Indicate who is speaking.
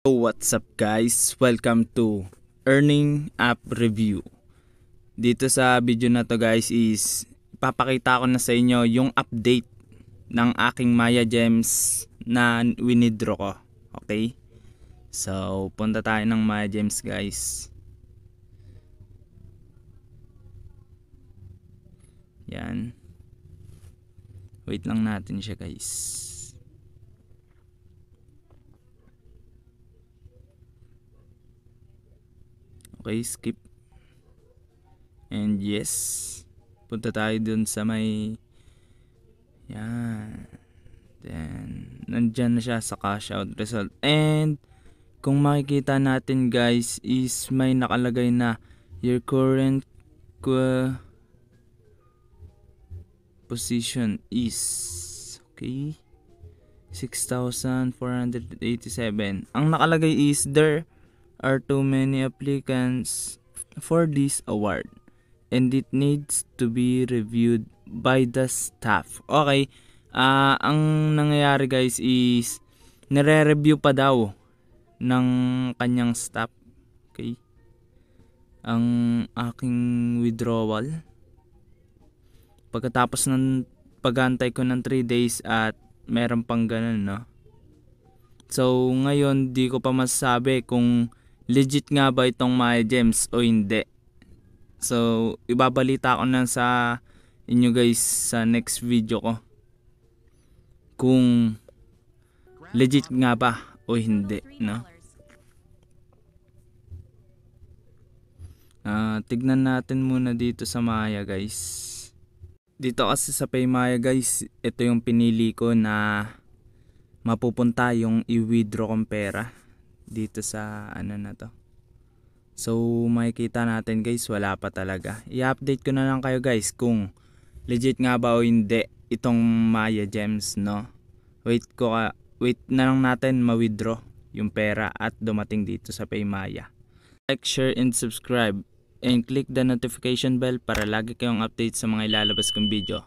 Speaker 1: So what's up guys? Welcome to Earning App Review. Dito sa video na to guys is ipapakita ko na sa inyo yung update ng aking Maya Gems na winidraw ko. Okay? So punta tayo ng Maya Gems guys. Yan. Wait lang natin siya guys. Okay, skip. And yes, punta tayo dun sa may yan. Then nandyan na siya sa cash out result. And kung makikita natin guys is may nakalagay na your current position is okay 6,487. Ang nakalagay is there are too many applicants for this award and it needs to be reviewed by the staff. Okay, ang nangyayari guys is nire-review pa daw ng kanyang staff. Okay, ang aking withdrawal pagkatapos ng pag-aantay ko ng 3 days at meron pang ganun, no? So ngayon di ko pa masasabi kung legit nga ba itong Maya Gems o hindi. So ibabalita ko na sa inyo guys sa next video ko kung legit nga ba o hindi, no? Tignan natin muna dito sa Maya guys. Dito kasi sa PayMaya guys, ito yung pinili ko na mapupunta yung i-withdraw kong pera dito sa ano na to. So makikita natin guys, wala pa talaga. I-update ko na lang kayo guys kung legit nga ba o hindi itong Maya Gems, no? Wait na lang natin ma-withdraw yung pera at dumating dito sa PayMaya. Like, share and subscribe and click the notification bell para lagi kayong update sa mga ilalabas kong video.